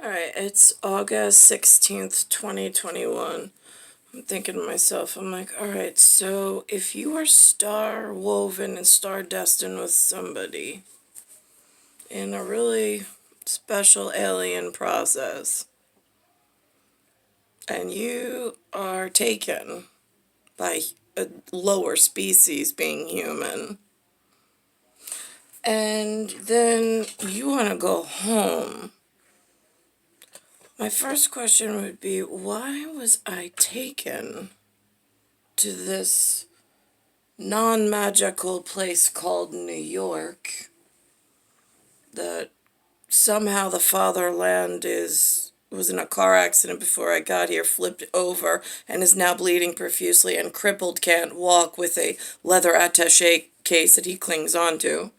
Alright, it's August 16th, 2021. I'm thinking to myself, I'm like, alright, so if you are star woven and star destined with somebody in a really special alien process, and you are taken by a lower species being human, and then you want to go home, my first question would be, why was I taken to this non-magical place called New York that somehow the fatherland was in a car accident before I got here, flipped over, and is now bleeding profusely and crippled, can't walk, with a leather attaché case that he clings onto,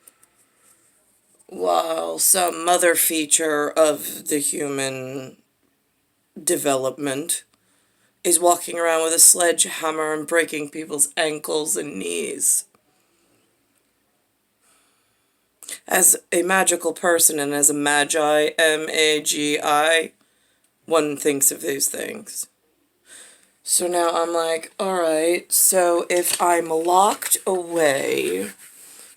while some other feature of the human development is walking around with a sledgehammer and breaking people's ankles and knees. As a magical person and as a magi, M-A-G-I, one thinks of these things. So now I'm like, alright, so if I'm locked away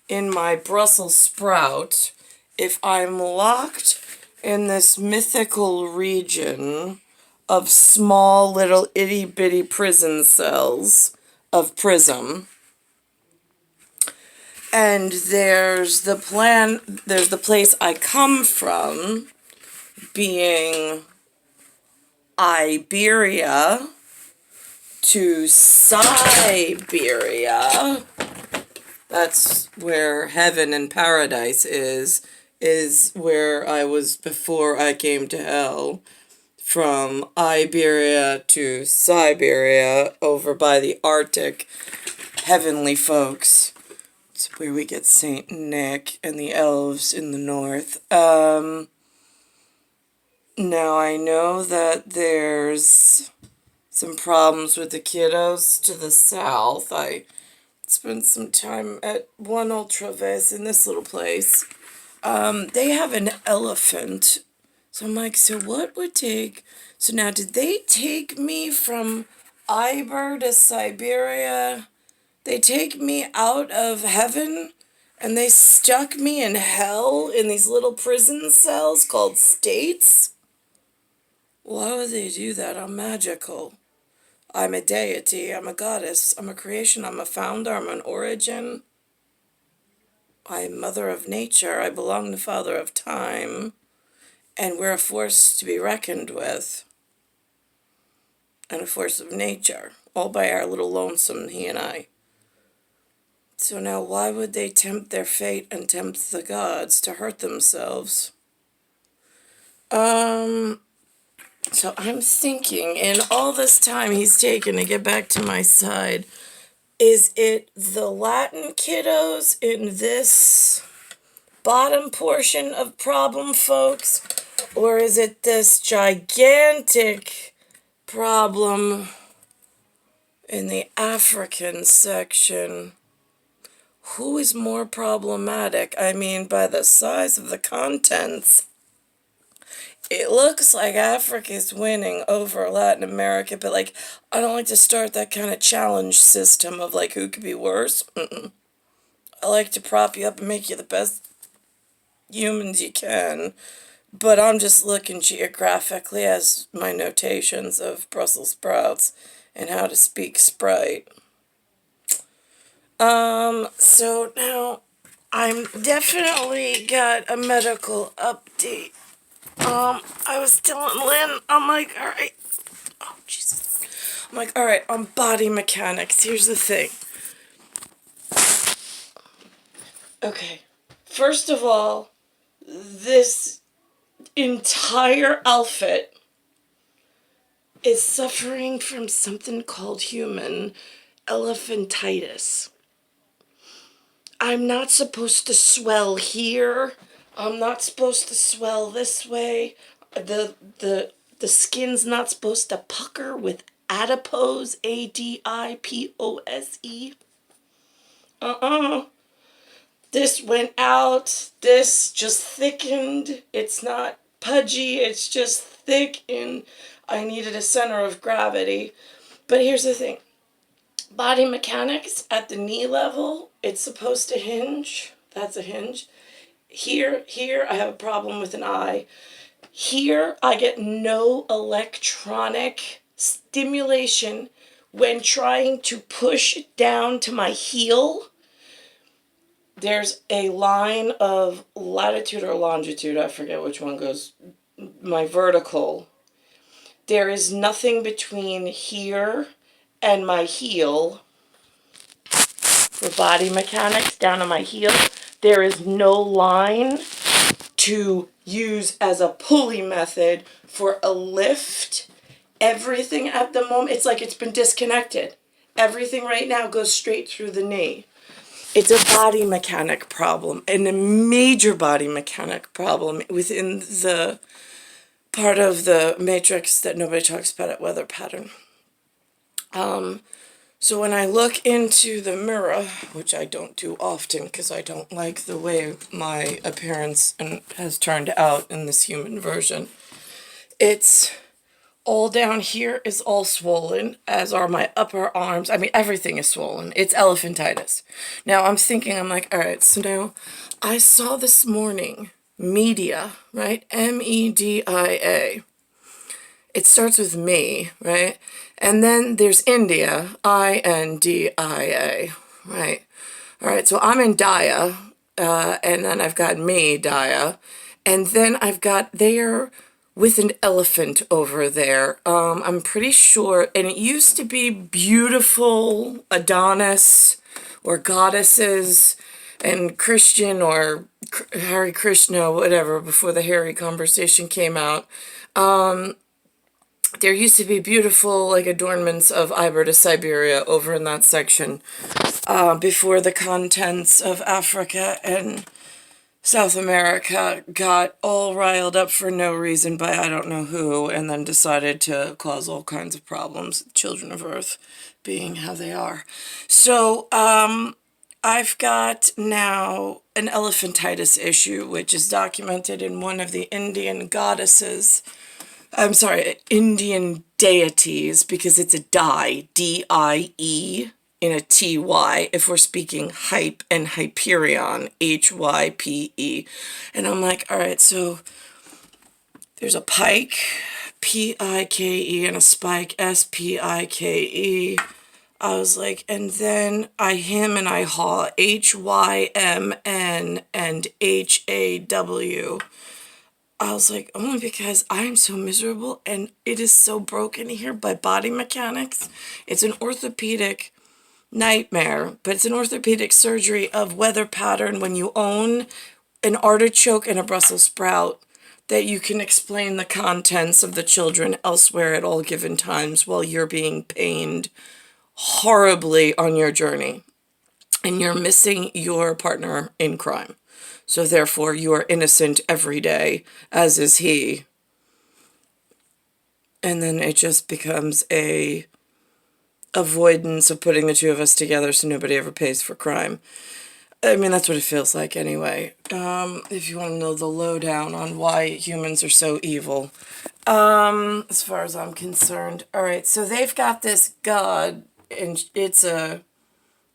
in my Brussels sprout, if I'm locked in this mythical region of small little itty-bitty prison cells of prism, and there's the place I come from being Iberia to Siberia. That's where heaven and paradise is where I was before I came to hell. From Iberia to Siberia, over by the Arctic, heavenly folks. It's where we get Saint Nick and the elves in the north. Now I know that there's some problems with the kiddos to the south. I spent some time at one Ultravis in this little place. They have an elephant. So I'm like, so what would take... So now, did they take me from IBER to Siberia? They take me out of heaven, and they stuck me in hell in these little prison cells called states? Why would they do that? I'm magical. I'm a deity. I'm a goddess. I'm a creation. I'm a founder. I'm an origin. I'm mother of nature. I belong to father of time. And we're a force to be reckoned with. And a force of nature. All by our little lonesome, he and I. So now why would they tempt their fate and tempt the gods to hurt themselves? So I'm thinking, in all this time he's taken to get back to my side, is it the Latin kiddos in this bottom portion of problem, folks? Or is it this gigantic problem in the African section? Who is more problematic? I mean, by the size of the contents, it looks like Africa's winning over Latin America, but, like, I don't like to start that kind of challenge system of, like, who could be worse. I like to prop you up and make you the best humans you can, but I'm just looking geographically as my notations of Brussels sprouts and how to speak Sprite. So now I'm definitely got a medical update. I was telling Lynn, I'm like, alright, oh, Jesus. I'm like, alright, on body mechanics, here's the thing. Okay, first of all, this entire outfit is suffering from something called human Elephantitis. I'm not supposed to swell here. I'm not supposed to swell this way. The skin's not supposed to pucker with adipose, A-D-I-P-O-S-E. This went out. This just thickened. It's not pudgy, it's just thick, and I needed a center of gravity. But here's the thing. Body mechanics at the knee level, it's supposed to hinge. That's a hinge. Here, I have a problem with an eye. Here, I get no electronic stimulation when trying to push down to my heel. There's a line of latitude or longitude, I forget which one goes, my vertical. There is nothing between here and my heel for body mechanics down to my heel. There is no line to use as a pulley method for a lift. Everything at the moment, it's like it's been disconnected. Everything right now goes straight through the knee. It's a body mechanic problem, and a major body mechanic problem within the part of the matrix that nobody talks about at weather pattern. So when I look into the mirror, which I don't do often because I don't like the way my appearance has turned out in this human version, it's all down here is all swollen, as are my upper arms. I mean, everything is swollen. It's elephantitis. Now, I'm like, all right, so now I saw this morning media, right? MEDIA. It starts with me, right? And then there's India, INDIA, right? All right, so I'm in Dia, and then I've got me, Dia, and then I've got there with an elephant over there. I'm pretty sure, and it used to be beautiful Adonis or goddesses and Christian or Hare Krishna, whatever, before the Harry conversation came out. There used to be beautiful, like, adornments of IBER to Siberia over in that section before the contents of Africa and South America got all riled up for no reason by I don't know who, and then decided to cause all kinds of problems, children of Earth being how they are. So, I've got now an elephantitis issue, which is documented in one of the Indian goddesses. I'm sorry, Indian deities, because it's a die, D-I-E, in a T-Y, if we're speaking hype and Hyperion, H-Y-P-E. And I'm like, all right, so there's a pike, P-I-K-E, and a spike, S-P-I-K-E. I was like, and then I him and I haw, H-Y-M-N and H-A-W. I was like, only because I am so miserable and it is so broken here by body mechanics. It's an orthopedic nightmare, but it's an orthopedic surgery of weather pattern when you own an artichoke and a Brussels sprout that you can explain the contents of the children elsewhere at all given times while you're being pained horribly on your journey. And you're missing your partner in crime. So therefore, you are innocent every day, as is he. And then it just becomes a avoidance of putting the two of us together so nobody ever pays for crime. I mean, that's what it feels like anyway. If you want to know the lowdown on why humans are so evil. As far as I'm concerned. All right, so they've got this god, and it's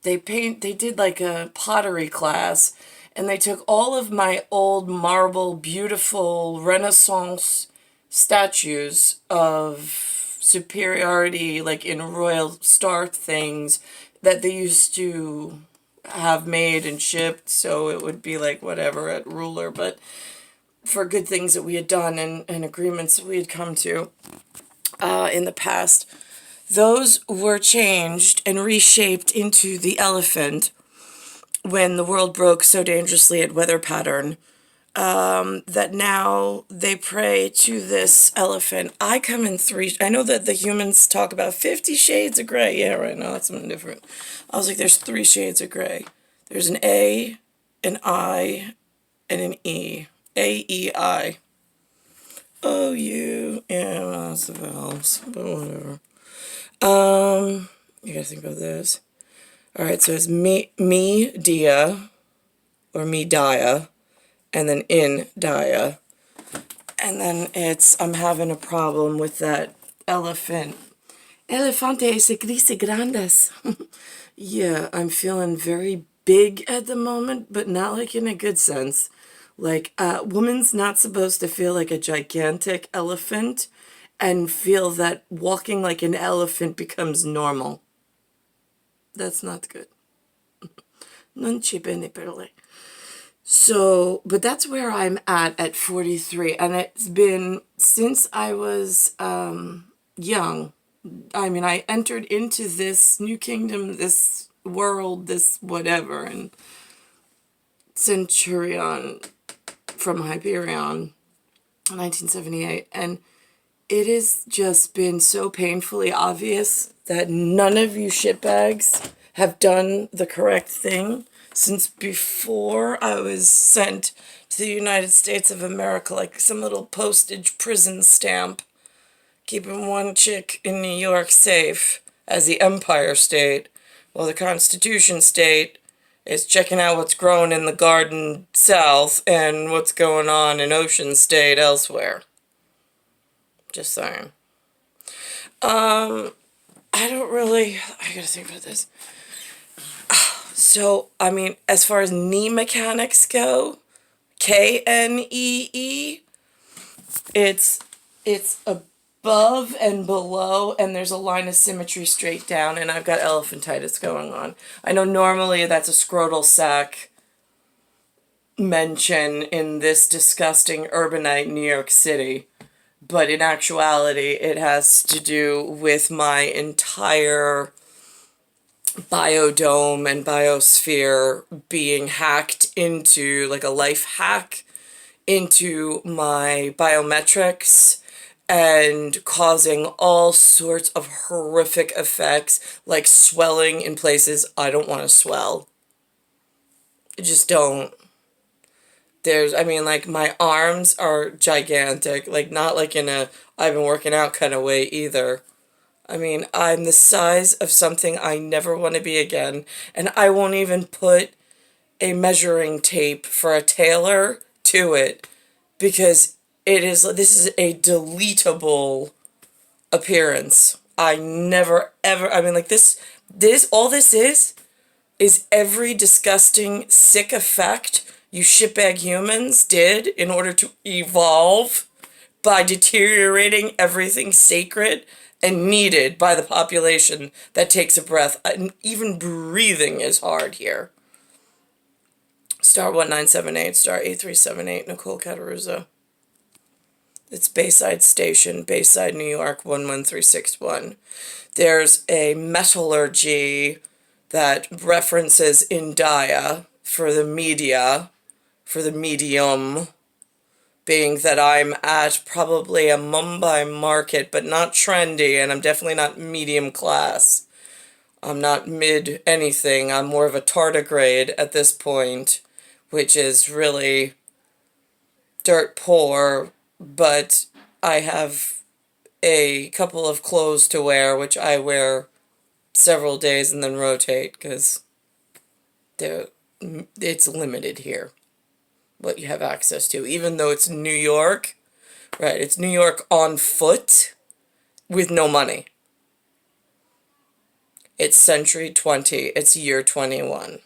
they did like a pottery class, and they took all of my old marble, beautiful Renaissance statues of superiority, like in royal star things that they used to have made and shipped, so it would be like whatever at ruler, but for good things that we had done and agreements that we had come to in the past. Those were changed and reshaped into the elephant when the world broke so dangerously at weather pattern, that now they pray to this elephant. I come in I know that the humans talk about 50 shades of gray. Yeah, right now that's something different. I was like, there's 3 shades of gray. There's an A, an I, and an E. A-E-I. Oh, you. Yeah, well, that's the vowels, but whatever. You gotta think about this. Alright, so it's me, dia, or me, dia, and then in dia. And then I'm having a problem with that elephant. Elefantes grise grandes. Yeah, I'm feeling very big at the moment, but not like in a good sense. Like, a woman's not supposed to feel like a gigantic elephant and feel that walking like an elephant becomes normal. That's not good. Non ci bene per lei. So, but that's where I'm at 43, and it's been since I was young. I mean, I entered into this new kingdom, this world, this whatever, and Centurion from Hyperion, 1978, and it has just been so painfully obvious that none of you shitbags have done the correct thing since before I was sent to the United States of America, like some little postage prison stamp, keeping one chick in New York safe as the Empire State, while the Constitution State is checking out what's growing in the garden south and what's going on in Ocean State elsewhere. Just saying. I gotta think about this. So, I mean, as far as knee mechanics go, KNEE, it's above and below, and there's a line of symmetry straight down, and I've got elephantitis going on. I know normally that's a scrotal sac mention in this disgusting urbanite New York City, but in actuality, it has to do with my entire biodome and biosphere being hacked into, like a life hack, into my biometrics and causing all sorts of horrific effects, like swelling in places I don't want to swell. I just don't. Like, my arms are gigantic, like, not like in a I've been working out kind of way either. I mean, I'm the size of something I never want to be again, and I won't even put a measuring tape for a tailor to it, because this is a deletable appearance. I never, ever, I mean, like, all this is every disgusting, sick effect you shitbag humans did in order to evolve by deteriorating everything sacred and needed by the population that takes a breath. And even breathing is hard here. Star 1978, Star 8378, Nicole, Cattaruzza. It's Bayside Station, Bayside, New York, 11361. There's a metallurgy that references India for the media, for the medium, being that I'm at probably a Mumbai market, but not trendy, and I'm definitely not medium class. I'm not mid anything. I'm more of a tardigrade at this point, which is really dirt poor, but I have a couple of clothes to wear, which I wear several days and then rotate, because it's limited here what you have access to, even though it's New York, right? It's New York on foot with no money. It's century 20. It's year 21.